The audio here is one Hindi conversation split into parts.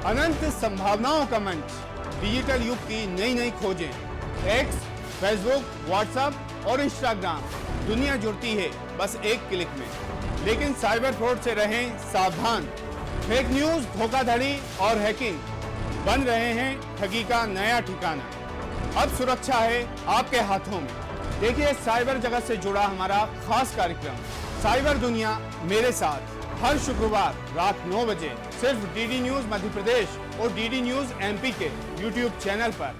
अनंत संभावनाओं का मंच, डिजिटल युग की नई नई खोजें। एक्स, फेसबुक, व्हाट्सएप और इंस्टाग्राम, दुनिया जुड़ती है बस एक क्लिक में। लेकिन साइबर फ्रॉड से रहें सावधान। फेक न्यूज, धोखाधड़ी और हैकिंग बन रहे हैं ठगी का नया ठिकाना। अब सुरक्षा है आपके हाथों में। देखिए साइबर जगत से जुड़ा हमारा खास कार्यक्रम साइबर दुनिया मेरे साथ, हर शुक्रवार रात 9 बजे सिर्फ डीडी न्यूज मध्य प्रदेश और डीडी न्यूज एमपी के यूट्यूब चैनल पर।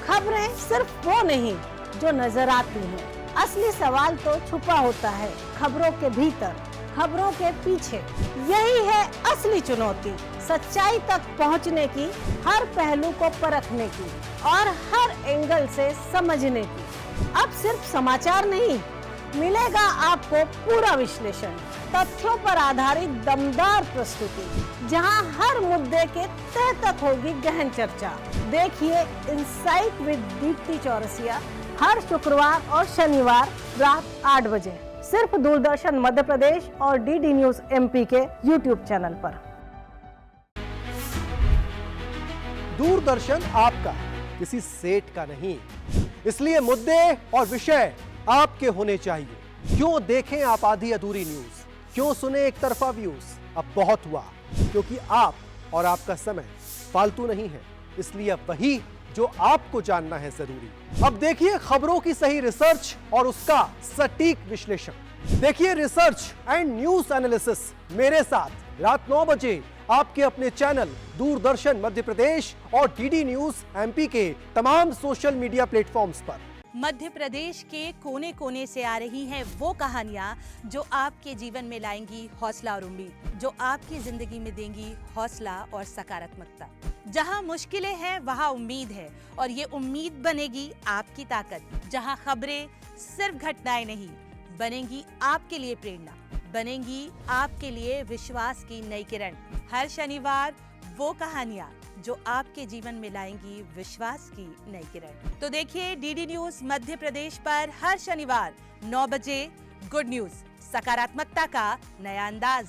खबरें सिर्फ वो नहीं जो नजर आती हैं, असली सवाल तो छुपा होता है खबरों के भीतर, खबरों के पीछे। यही है असली चुनौती, सच्चाई तक पहुंचने की, हर पहलू को परखने की और हर एंगल से समझने की। अब सिर्फ समाचार नहीं, मिलेगा आपको पूरा विश्लेषण, तथ्यों पर आधारित दमदार प्रस्तुति, जहां हर मुद्दे के तह तक होगी गहन चर्चा। देखिए इनसाइट विद दीप्ति चौरसिया हर शुक्रवार और शनिवार रात 8 बजे सिर्फ दूरदर्शन मध्य प्रदेश और डीडी न्यूज एमपी के यूट्यूब चैनल पर। दूरदर्शन आपका, किसी सेठ का नहीं, इसलिए मुद्दे और विषय आपके होने चाहिए। क्यों देखें आप आधी अधूरी न्यूज, क्यों सुने एक तरफा व्यूज। अब बहुत हुआ, क्योंकि आप और आपका समय फालतू नहीं है, इसलिए अब वही जो आपको जानना है जरूरी। अब देखिए खबरों की सही रिसर्च और उसका सटीक विश्लेषण। देखिए रिसर्च एंड न्यूज एनालिसिस मेरे साथ रात 9 बजे आपके अपने चैनल दूरदर्शन मध्य प्रदेश और डीडी न्यूज एमपी के तमाम सोशल मीडिया प्लेटफॉर्म्स पर। मध्य प्रदेश के कोने कोने से आ रही हैं वो कहानियां जो आपके जीवन में लाएंगी हौसला और उम्मीद, जो आपकी जिंदगी में देंगी हौसला और सकारात्मकता। जहां मुश्किलें हैं वहां उम्मीद है और ये उम्मीद बनेगी आपकी ताकत। जहां खबरें सिर्फ घटनाएं नहीं, बनेंगी आपके लिए प्रेरणा, बनेंगी आपके लिए विश्वास की नई किरण। हर शनिवार वो कहानियां जो आपके जीवन में लाएंगी विश्वास की नई किरण। तो देखिए डीडी न्यूज मध्य प्रदेश पर हर शनिवार 9 बजे गुड न्यूज, सकारात्मकता का नया अंदाज।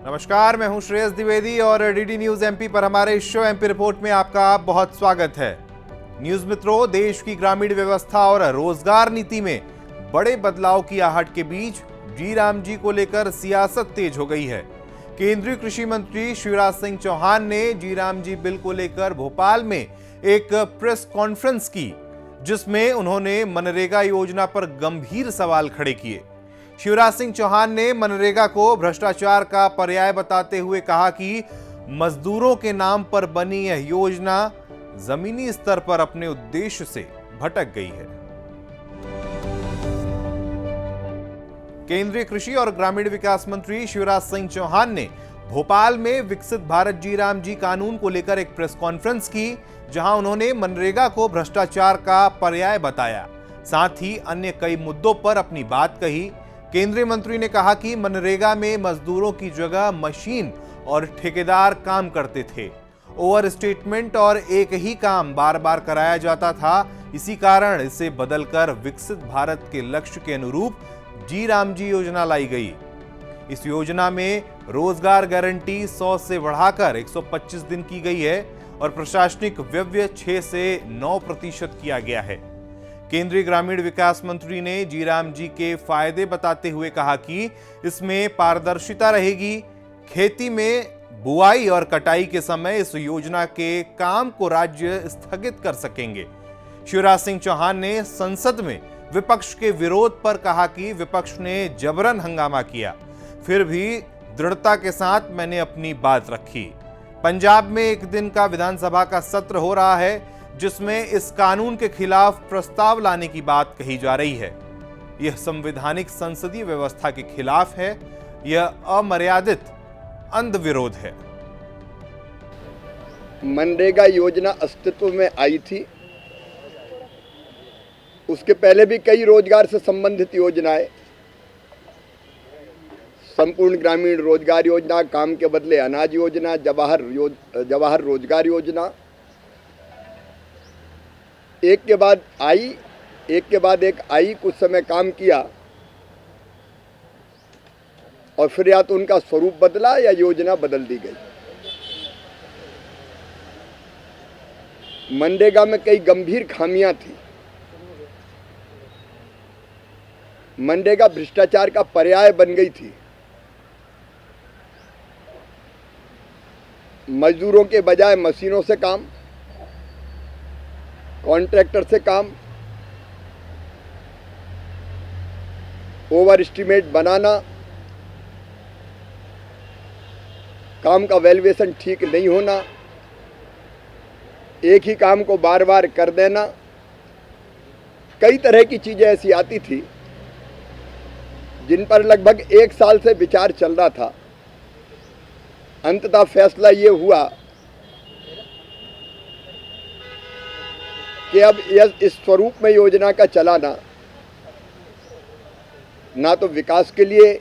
नमस्कार, मैं हूं श्रेयस द्विवेदी और डीडी न्यूज एमपी पर हमारे इस शो एमपी रिपोर्ट में आपका बहुत स्वागत है। न्यूज मित्रों, देश की ग्रामीण व्यवस्था और रोजगार नीति में बड़े बदलाव की आहट के बीच जी राम जी को लेकर सियासत तेज हो गई है। केंद्रीय कृषि मंत्री शिवराज सिंह चौहान ने जी राम जी बिल को लेकर भोपाल में एक प्रेस कॉन्फ्रेंस की, जिसमें उन्होंने मनरेगा योजना पर गंभीर सवाल खड़े किए। शिवराज सिंह चौहान ने मनरेगा को भ्रष्टाचार का पर्याय बताते हुए कहा कि मजदूरों के नाम पर बनी यह योजना जमीनी स्तर पर अपने उद्देश्य से भटक गई है। केंद्रीय कृषि और ग्रामीण विकास मंत्री शिवराज सिंह चौहान ने भोपाल में विकसित भारत जी राम जी कानून को लेकर एक प्रेस कॉन्फ्रेंस की, जहां उन्होंने मनरेगा को भ्रष्टाचार का पर्याय बताया, साथ ही अन्य कई मुद्दों पर अपनी बात कही। केंद्रीय मंत्री ने कहा कि मनरेगा में मजदूरों की जगह मशीन और ठेकेदार काम करते थे। ओवर स्टेटमेंट और एक ही काम बार बार कराया जाता था। इसी कारण इसे बदलकर विकसित भारत के लक्ष्य के अनुरूप जी राम जी योजना लाई गई। इस योजना में रोजगार गारंटी 100 से बढ़ाकर 125 दिन की गई है और प्रशासनिक व्यय 6 से 9% किया गया है। केंद्रीय ग्रामीण विकास मंत्री ने जी राम जी के फायदे बताते हुए कहा कि इसमें पारदर्शिता रहेगी। खेती में बुआई और कटाई के समय इस योजना के काम को राज्य स्थगित कर सकेंगे। शिवराज सिंह चौहान ने संसद में विपक्ष के विरोध पर कहा कि विपक्ष ने जबरन हंगामा किया, फिर भी दृढ़ता के साथ मैंने अपनी बात रखी। पंजाब में एक दिन का विधानसभा का सत्र हो रहा है, जिसमें इस कानून के खिलाफ प्रस्ताव लाने की बात कही जा रही है। यह संवैधानिक संसदीय व्यवस्था के खिलाफ है। यह अमर्यादित अंध विरोध है। मनरेगा योजना अस्तित्व में आई थी, उसके पहले भी कई रोजगार से संबंधित योजनाएं, संपूर्ण ग्रामीण रोजगार योजना, काम के बदले अनाज योजना, जवाहर रोजगार योजना, एक के बाद एक आई, कुछ समय काम किया और फिर या तो उनका स्वरूप बदला या योजना बदल दी गई। मनरेगा में कई गंभीर खामियां थी। मनरेगा भ्रष्टाचार का पर्याय बन गई थी। मजदूरों के बजाय मशीनों से काम, कॉन्ट्रैक्टर से काम, ओवर एस्टिमेट बनाना, काम का वैल्यूएशन ठीक नहीं होना, एक ही काम को बार बार कर देना, कई तरह की चीजें ऐसी आती थी जिन पर लगभग 1 साल से विचार चल रहा था। अंततः फैसला ये हुआ कि अब इस स्वरूप में योजना का चलाना ना तो विकास के लिए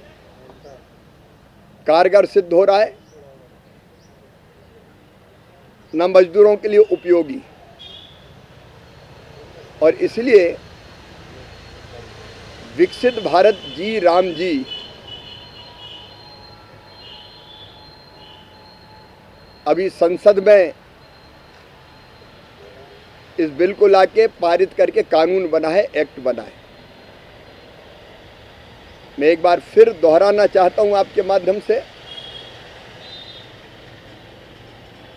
कारगर सिद्ध हो रहा है, न मजदूरों के लिए उपयोगी, और इसलिए विकसित भारत जी राम जी अभी संसद में इस बिल को लाके पारित करके कानून बना है, एक्ट बना है। मैं एक बार फिर दोहराना चाहता हूं आपके माध्यम से,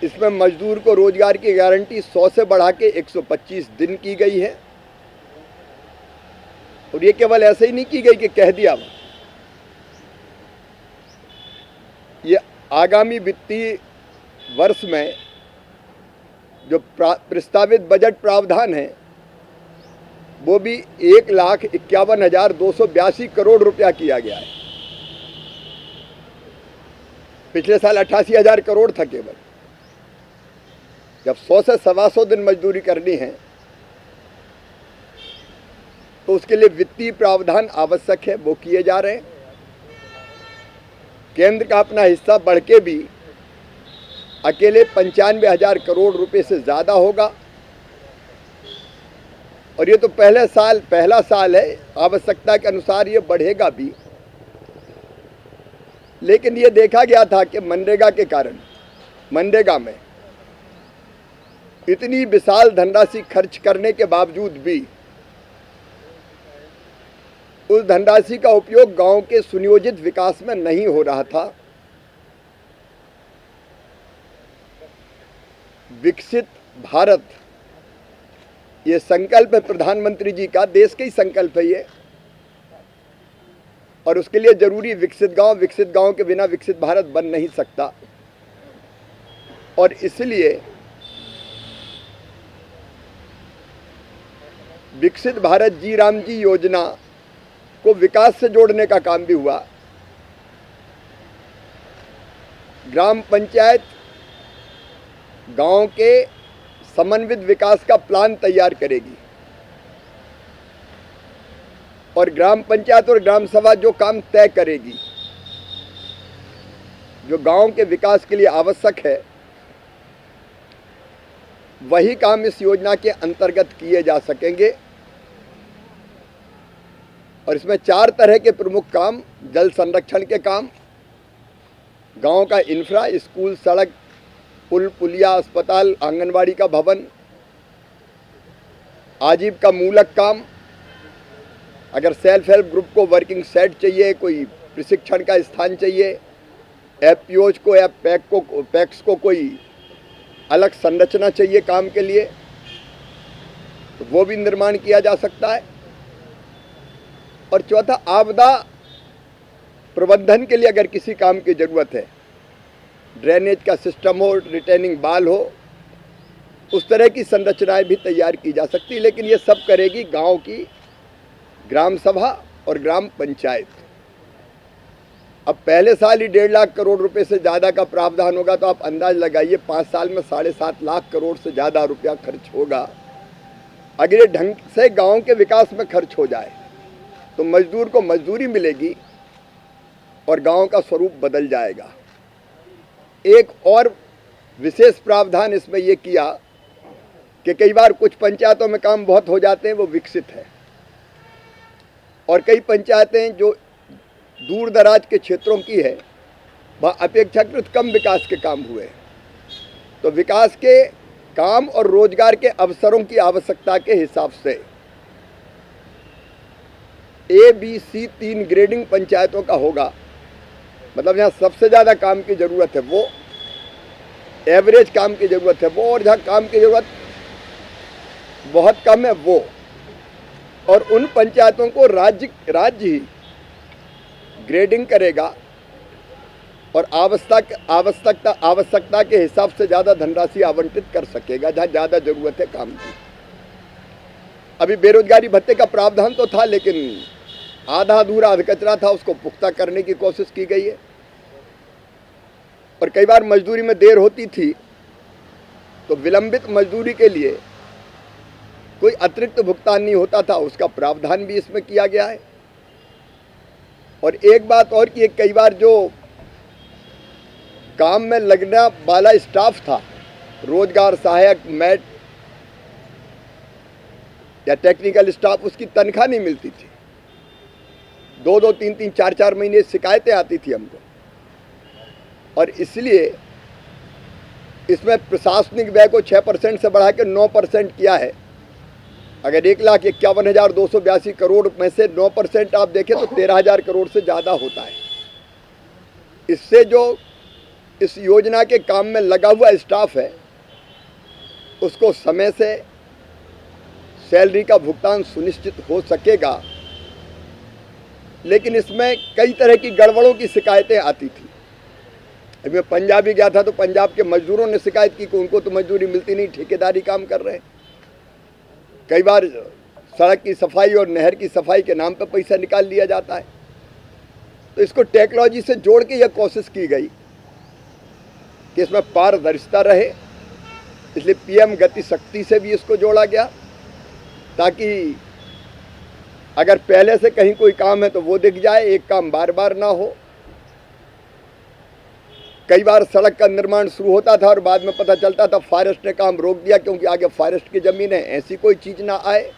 इसमें मजदूर को रोजगार की गारंटी 100 से बढ़ा के 125 दिन की गई है। और ये केवल ऐसे ही नहीं की गई कि कह दिया, ये आगामी वित्तीय वर्ष में जो प्रस्तावित बजट प्रावधान है वो भी 1,51,282 करोड़ रुपया किया गया है। पिछले साल 88,000 करोड़ था केवल। जब 100 से 125 दिन मजदूरी करनी है तो उसके लिए वित्तीय प्रावधान आवश्यक है, वो किए जा रहे हैं। केंद्र का अपना हिस्सा बढ़ के भी अकेले 95,000 करोड़ रुपए से ज्यादा होगा। और ये तो पहला साल है, आवश्यकता के अनुसार ये बढ़ेगा भी। लेकिन ये देखा गया था कि मनरेगा के कारण मनरेगा में इतनी विशाल धनराशि खर्च करने के बावजूद भी उस धनराशि का उपयोग गांव के सुनियोजित विकास में नहीं हो रहा था। विकसित भारत ये संकल्प है प्रधानमंत्री जी का, देश का ही संकल्प है ये, और उसके लिए जरूरी विकसित गांव के बिना विकसित भारत बन नहीं सकता। और इसलिए विकसित भारत जी राम जी योजना को विकास से जोड़ने का काम भी हुआ। ग्राम पंचायत गांव के समन्वित विकास का प्लान तैयार करेगी और ग्राम पंचायत और ग्राम सभा जो काम तय करेगी, जो गांव के विकास के लिए आवश्यक है, वही काम इस योजना के अंतर्गत किए जा सकेंगे। और इसमें 4 तरह के प्रमुख काम: जल संरक्षण के काम, गांव का इंफ्रा, स्कूल, सड़क, पुल, पुलिया, अस्पताल, आंगनवाड़ी का भवन, आजीविका मूलक काम, अगर सेल्फ हेल्प ग्रुप को वर्किंग सेट चाहिए, कोई प्रशिक्षण का स्थान चाहिए, एफपीओज को या पैक्स को कोई अलग संरचना चाहिए काम के लिए, तो वो भी निर्माण किया जा सकता है। और चौथा, आपदा प्रबंधन के लिए अगर किसी काम की जरूरत है, ड्रेनेज का सिस्टम हो, रिटेनिंग बाल हो, उस तरह की संरचनाएं भी तैयार की जा सकती है। लेकिन ये सब करेगी गांव की ग्राम सभा और ग्राम पंचायत। अब पहले साल ही 1.5 लाख करोड़ रुपए से ज़्यादा का प्रावधान होगा, तो आप अंदाज लगाइए 5 साल में 7.5 लाख करोड़ से ज़्यादा रुपया खर्च होगा। अगर ये ढंग से गांव के विकास में खर्च हो जाए तो मजदूर को मजदूरी मिलेगी और गांव का स्वरूप बदल जाएगा। एक और विशेष प्रावधान इसमें यह किया कि कई बार कुछ पंचायतों में काम बहुत हो जाते हैं, वो विकसित है, और कई पंचायतें जो दूर दराज के क्षेत्रों की है वहाँ अपेक्षाकृत कम विकास के काम हुए। तो विकास के काम और रोजगार के अवसरों की आवश्यकता के हिसाब से ABC 3 ग्रेडिंग पंचायतों का होगा। मतलब जहाँ सबसे ज़्यादा काम की ज़रूरत है वो, एवरेज काम की ज़रूरत है वो, और जहाँ काम की ज़रूरत बहुत कम है वो, और उन पंचायतों को राज्य ही ग्रेडिंग करेगा और आवश्यकता के हिसाब से ज़्यादा धनराशि आवंटित कर सकेगा जहाँ ज़्यादा ज़रूरत है काम की। अभी बेरोजगारी भत्ते का प्रावधान तो था, लेकिन आधा अधूरा अधकचरा था, उसको पुख्ता करने की कोशिश की गई है। और कई बार मजदूरी में देर होती थी तो विलंबित मजदूरी के लिए कोई अतिरिक्त भुगतान नहीं होता था, उसका प्रावधान भी इसमें किया गया है। और एक बात और कि कई बार जो काम में लगने वाला स्टाफ था, रोजगार सहायक, मैट या टेक्निकल स्टाफ, उसकी तनख्वाह नहीं मिलती थी। 2-2, 3-3, 4-4 महीने शिकायतें आती थी हमको, और इसलिए इसमें प्रशासनिक व्यय को 6% से बढ़ा के 9% किया है। अगर 1,51,282 करोड़ में से 9% आप देखें तो 13,000 करोड़ से ज़्यादा होता है। इससे जो इस योजना के काम में लगा हुआ स्टाफ है उसको समय से सैलरी का भुगतान सुनिश्चित हो सकेगा। लेकिन इसमें कई तरह की गड़बड़ों की शिकायतें आती थी। अभी मैं पंजाब भी गया था तो पंजाब के मजदूरों ने शिकायत की कि उनको तो मजदूरी मिलती नहीं, ठेकेदारी काम कर रहे हैं। कई बार सड़क की सफाई और नहर की सफाई के नाम पर पैसा निकाल लिया जाता है। तो इसको टेक्नोलॉजी से जोड़ के यह कोशिश की गई कि इसमें पारदर्शिता रहे, इसलिए PM गति शक्ति से भी इसको जोड़ा गया, ताकि अगर पहले से कहीं कोई काम है तो वो दिख जाए, एक काम बार बार ना हो। कई बार सड़क का निर्माण शुरू होता था और बाद में पता चलता था फॉरेस्ट ने काम रोक दिया क्योंकि आगे फॉरेस्ट की जमीन है, ऐसी कोई चीज ना आए।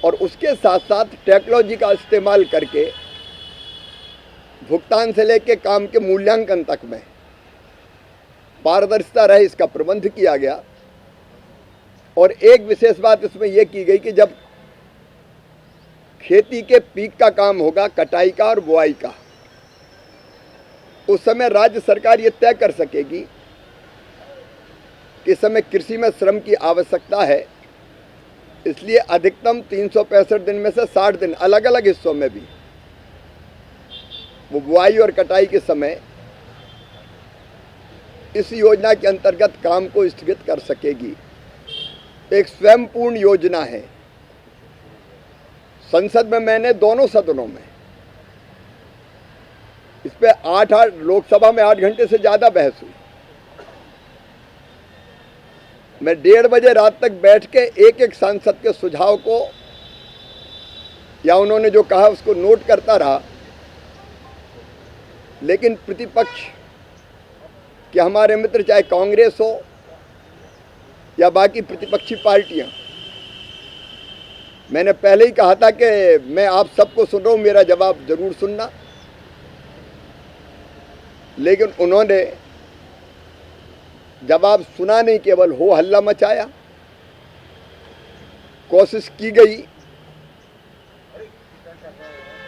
और उसके साथ साथ टेक्नोलॉजी का इस्तेमाल करके भुगतान से लेके काम के मूल्यांकन तक में पारदर्शिता रहे, इसका प्रबंध किया गया। और एक विशेष बात इसमें यह की गई कि जब खेती के पीक का काम होगा, कटाई का और बुआई का, उस समय राज्य सरकार ये तय कर सकेगी कि इस समय कृषि में श्रम की आवश्यकता है, इसलिए अधिकतम 365 दिन में से 60 दिन अलग अलग हिस्सों में भी वो बुआई और कटाई के समय इस योजना के अंतर्गत काम को स्थगित कर सकेगी। एक स्वयंपूर्ण योजना है। संसद में मैंने दोनों सदनों में इस पे 8 लोकसभा में 8 घंटे से ज़्यादा बहस हुई। मैं 1:30 बजे रात तक बैठ के एक एक सांसद के सुझाव को या उन्होंने जो कहा उसको नोट करता रहा। लेकिन प्रतिपक्ष कि हमारे मित्र चाहे कांग्रेस हो या बाकी प्रतिपक्षी पार्टियां, मैंने पहले ही कहा था कि मैं आप सबको सुन रहा हूं, मेरा जवाब जरूर सुनना। लेकिन उन्होंने जवाब सुना नहीं, केवल हो हल्ला मचाया। कोशिश की गई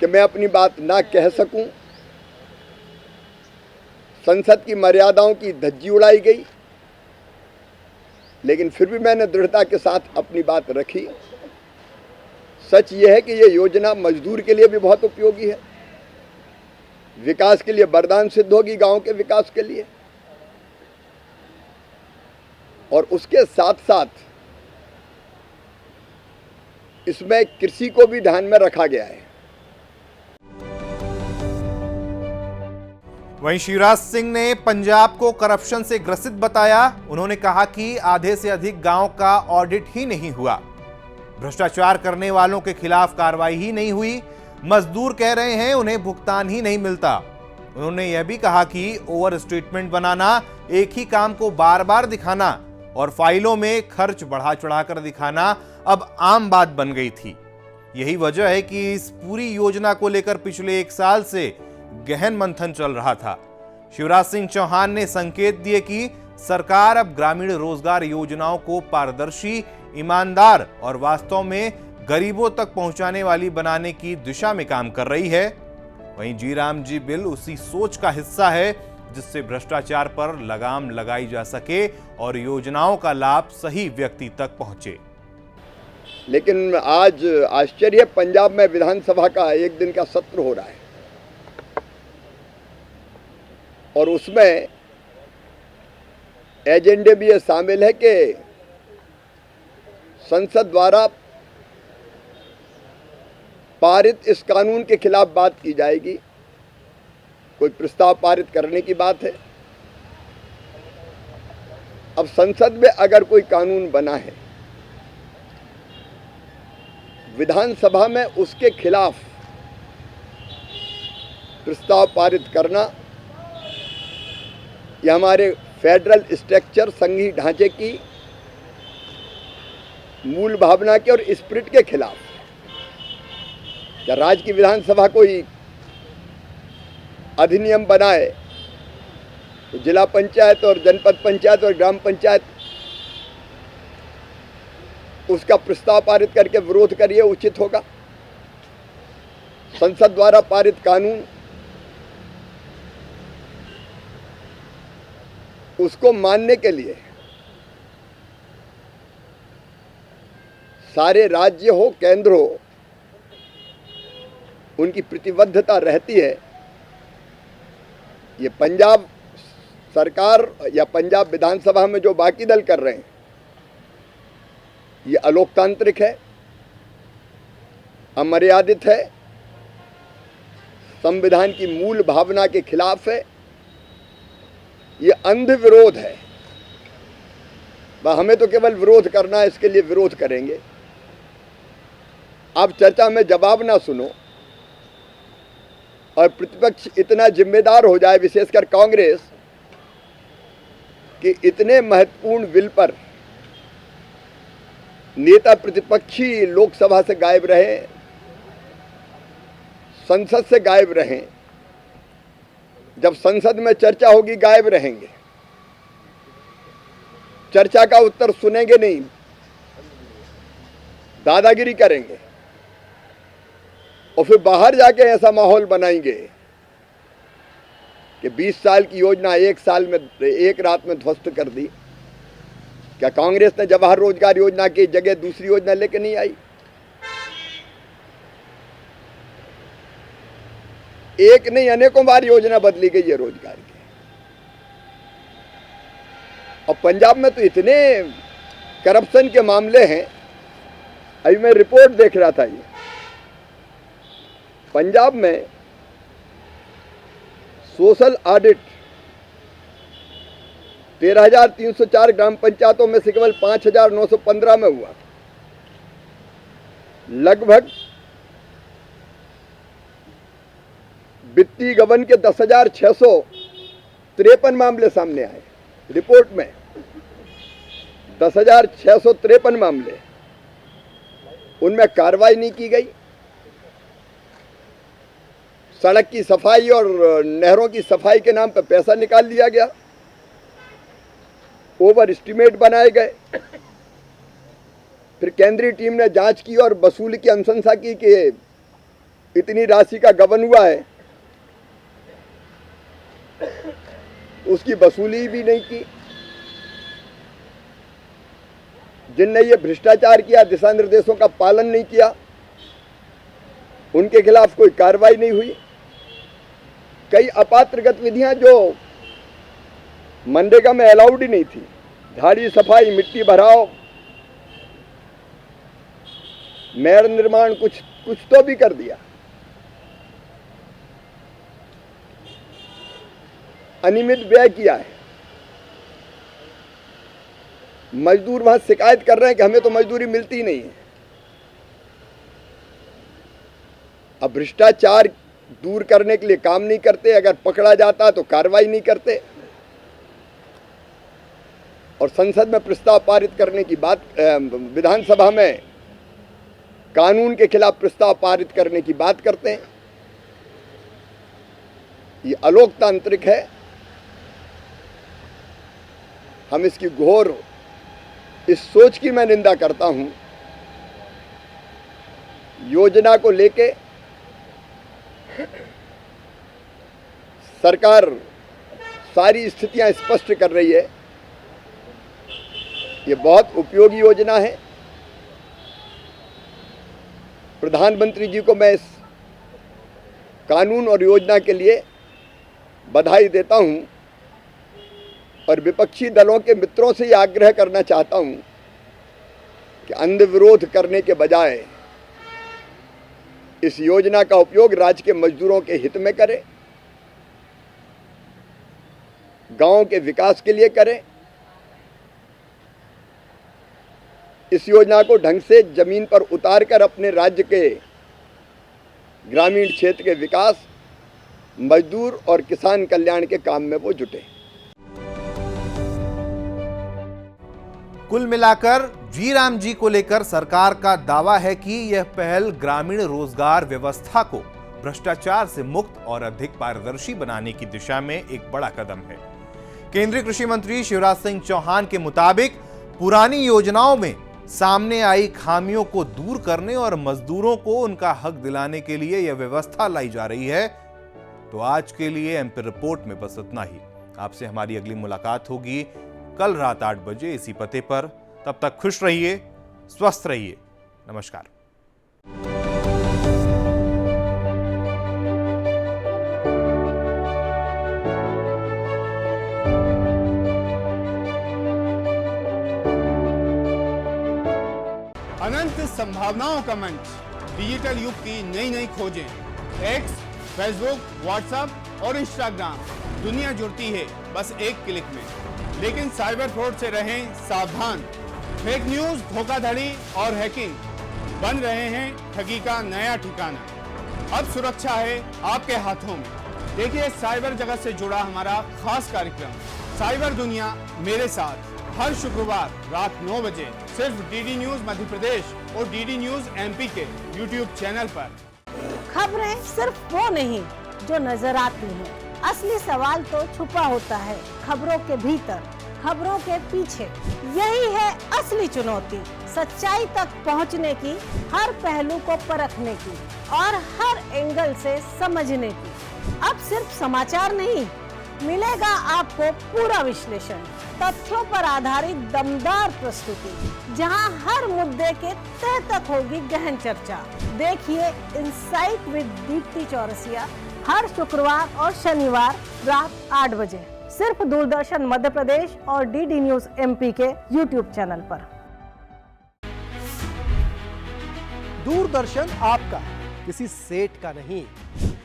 कि मैं अपनी बात ना कह सकूं, संसद की मर्यादाओं की धज्जी उड़ाई गई, लेकिन फिर भी मैंने दृढ़ता के साथ अपनी बात रखी। सच यह है कि यह योजना मजदूर के लिए भी बहुत उपयोगी है, विकास के लिए वरदान सिद्ध होगी, गांव के विकास के लिए। और उसके साथ साथ इसमें कृषि को भी ध्यान में रखा गया है। वहीं शिवराज सिंह ने पंजाब को करप्शन से ग्रसित बताया। उन्होंने कहा कि आधे से अधिक गांव का ऑडिट ही नहीं हुआ, भ्रष्टाचार करने वालों के खिलाफ कार्रवाई ही नहीं हुई, मजदूर कह रहे हैं उन्हें भुगतान ही नहीं मिलता। उन्होंने यह भी कहा कि ओवर स्टेटमेंट बनाना, एक ही काम को बार बार दिखाना और फाइलों में खर्च बढ़ा चढ़ाकर दिखाना अब आम बात बन गई थी। यही वजह है कि इस पूरी योजना को लेकर पिछले 1 साल से गहन मंथन चल रहा था। शिवराज सिंह चौहान ने संकेत दिए कि सरकार अब ग्रामीण रोजगार योजनाओं को पारदर्शी, ईमानदार और वास्तव में गरीबों तक पहुंचाने वाली बनाने की दिशा में काम कर रही है। वहीं जी राम जी बिल उसी सोच का हिस्सा है जिससे भ्रष्टाचार पर लगाम लगाई जा सके और योजनाओं का लाभ सही व्यक्ति तक पहुंचे। लेकिन आज आश्चर्य, पंजाब में विधानसभा का 1 दिन का सत्र हो रहा है और उसमें एजेंडे भी ये शामिल है कि संसद द्वारा पारित इस कानून के खिलाफ बात की जाएगी। कोई प्रस्ताव पारित करने की बात है। अब संसद में अगर कोई कानून बना है, विधानसभा में उसके खिलाफ प्रस्ताव पारित करना, यह हमारे फेडरल स्ट्रक्चर, संघीय ढांचे की मूल भावना के और स्पिरिट के खिलाफ। क्या राज्य की विधानसभा कोई अधिनियम बनाए तो जिला पंचायत और जनपद पंचायत और ग्राम पंचायत उसका प्रस्ताव पारित करके विरोध करिए, उचित होगा? संसद द्वारा पारित कानून उसको मानने के लिए सारे राज्य हो, केंद्र हो, उनकी प्रतिबद्धता रहती है। ये पंजाब सरकार या पंजाब विधानसभा में जो बाकी दल कर रहे हैं, ये अलोकतांत्रिक है, अमर्यादित है, संविधान की मूल भावना के खिलाफ है, ये अंध विरोध है। हमें तो केवल विरोध करना है, इसके लिए विरोध करेंगे। आप चर्चा में जवाब ना सुनो और प्रतिपक्ष इतना जिम्मेदार हो जाए, विशेषकर कांग्रेस, कि इतने महत्वपूर्ण बिल पर नेता प्रतिपक्षी लोकसभा से गायब रहे, संसद से गायब रहें। जब संसद में चर्चा होगी गायब रहेंगे, चर्चा का उत्तर सुनेंगे नहीं, दादागिरी करेंगे और फिर बाहर जाके ऐसा माहौल बनाएंगे कि 20 साल की योजना 1 साल में, 1 रात में ध्वस्त कर दी। क्या कांग्रेस ने जवाहर रोजगार योजना की जगह दूसरी योजना लेके नहीं आई? एक नहीं, अनेकों बार योजना बदली गई है रोजगार की। और पंजाब में तो इतने करप्शन के मामले हैं। अभी मैं रिपोर्ट देख रहा था, ये पंजाब में सोशल ऑडिट 13,304 ग्राम पंचायतों में से केवल 5,915 में हुआ। लगभग वित्तीय गबन के 10,653 मामले सामने आए। रिपोर्ट में 10,653 मामले, उनमें कार्रवाई नहीं की गई। सड़क की सफाई और नहरों की सफाई के नाम पर पैसा निकाल लिया गया, ओवर एस्टिमेट बनाए गए। फिर केंद्रीय टीम ने जांच की और वसूली की अनुशंसा की कि इतनी राशि का गबन हुआ है, उसकी वसूली भी नहीं की। जिनने ये भ्रष्टाचार किया, दिशा निर्देशों का पालन नहीं किया, उनके खिलाफ कोई कार्रवाई नहीं हुई। कई अपात्र गतिविधियां जो मनरेगा में अलाउड ही नहीं थी, झाड़ी सफाई, मिट्टी भराव, मेड़ निर्माण, कुछ तो भी कर दिया। अनियमित व्यय किया है। मजदूर वहां शिकायत कर रहे हैं कि हमें तो मजदूरी मिलती नहीं है। अब भ्रष्टाचार दूर करने के लिए काम नहीं करते, अगर पकड़ा जाता तो कार्रवाई नहीं करते, और संसद में प्रस्ताव पारित करने की बात, विधानसभा में कानून के खिलाफ प्रस्ताव पारित करने की बात करते हैं। ये अलोकतांत्रिक है। हम इसकी घोर इस सोच की मैं निंदा करता हूं। योजना को लेके सरकार सारी स्थितियां स्पष्ट कर रही है। ये बहुत उपयोगी योजना है। प्रधानमंत्री जी को मैं इस कानून और योजना के लिए बधाई देता हूं, और विपक्षी दलों के मित्रों से यह आग्रह करना चाहता हूं कि अंध विरोध करने के बजाय इस योजना का उपयोग राज्य के मजदूरों के हित में करें, गांव के विकास के लिए करें। इस योजना को ढंग से जमीन पर उतारकर अपने राज्य के ग्रामीण क्षेत्र के विकास, मजदूर और किसान कल्याण के काम में वो जुटे। कुल मिलाकर जी राम जी को लेकर सरकार का दावा है कि यह पहल ग्रामीण रोजगार व्यवस्था को भ्रष्टाचार से मुक्त और अधिक पारदर्शी बनाने की दिशा में एक बड़ा कदम है। केंद्रीय कृषि मंत्री शिवराज सिंह चौहान के मुताबिक पुरानी योजनाओं में सामने आई खामियों को दूर करने और मजदूरों को उनका हक दिलाने के लिए यह व्यवस्था लाई जा रही है। तो आज के लिए एमपी रिपोर्ट में बस इतना ही। आपसे हमारी अगली मुलाकात होगी कल रात 8 बजे इसी पते पर। तब तक खुश रहिए, स्वस्थ रहिए। नमस्कार। अनंत संभावनाओं का मंच, डिजिटल युग की नई नई खोजें। एक्स, फेसबुक, व्हाट्सएप और इंस्टाग्राम, दुनिया जुड़ती है बस एक क्लिक में। लेकिन साइबर फ्रॉड से रहें सावधान। फेक न्यूज, धोखाधड़ी और हैकिंग बन रहे हैं ठगी का नया ठिकाना। अब सुरक्षा है आपके हाथों में। देखिए साइबर जगत से जुड़ा हमारा खास कार्यक्रम साइबर दुनिया मेरे साथ, हर शुक्रवार रात 9 बजे सिर्फ डीडी न्यूज मध्य प्रदेश और डीडी न्यूज एमपी के यूट्यूब चैनल पर। खबरें सिर्फ वो नहीं जो नजर आती हैं, असली सवाल तो छुपा होता है खबरों के भीतर, खबरों के पीछे। यही है असली चुनौती, सच्चाई तक पहुंचने की, हर पहलू को परखने की और हर एंगल से समझने की। अब सिर्फ समाचार नहीं, मिलेगा आपको पूरा विश्लेषण, तथ्यों पर आधारित दमदार प्रस्तुति, जहां हर मुद्दे के तह तक होगी गहन चर्चा। देखिए इनसाइट विद दीप्ति चौरसिया हर शुक्रवार और शनिवार रात 8 बजे सिर्फ दूरदर्शन मध्य प्रदेश और डीडी न्यूज एमपी के यूट्यूब चैनल पर। दूरदर्शन आपका, किसी सेठ का नहीं।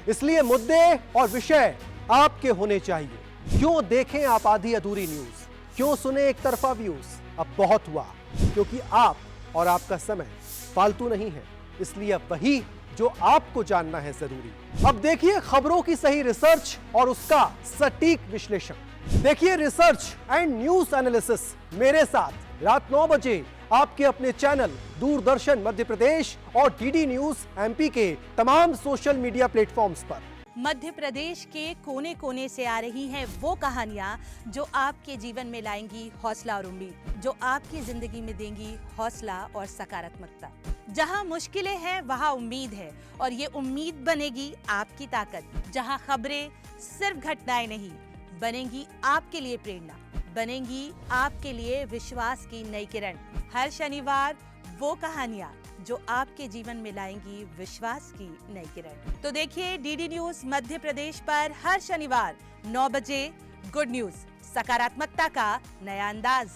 इसलिए मुद्दे और विषय आपके होने चाहिए। क्यों देखें आप आधी अधूरी न्यूज, क्यों सुने एक तरफा व्यूज। अब बहुत हुआ, क्योंकि आप और आपका समय फालतू नहीं है, इसलिए अब वही जो आपको जानना है जरूरी। अब देखिए खबरों की सही रिसर्च और उसका सटीक विश्लेषण। देखिए रिसर्च एंड न्यूज एनालिसिस मेरे साथ रात 9 बजे आपके अपने चैनल दूरदर्शन मध्य प्रदेश और डीडी न्यूज एमपी के तमाम सोशल मीडिया प्लेटफॉर्म्स पर। मध्य प्रदेश के कोने कोने से आ रही हैं वो कहानियां जो आपके जीवन में लाएंगी हौसला और उम्मीद, जो आपकी जिंदगी में देंगी हौसला और सकारात्मकता। जहां मुश्किलें हैं वहां उम्मीद है, और ये उम्मीद बनेगी आपकी ताकत। जहां खबरें सिर्फ घटनाएं नहीं, बनेंगी आपके लिए प्रेरणा, बनेंगी आपके लिए विश्वास की नई किरण। हर शनिवार वो कहानियां जो आपके जीवन में लाएंगी विश्वास की नई किरण। तो देखिए डीडी न्यूज मध्य प्रदेश पर हर शनिवार 9 बजे गुड न्यूज, सकारात्मकता का नया अंदाज।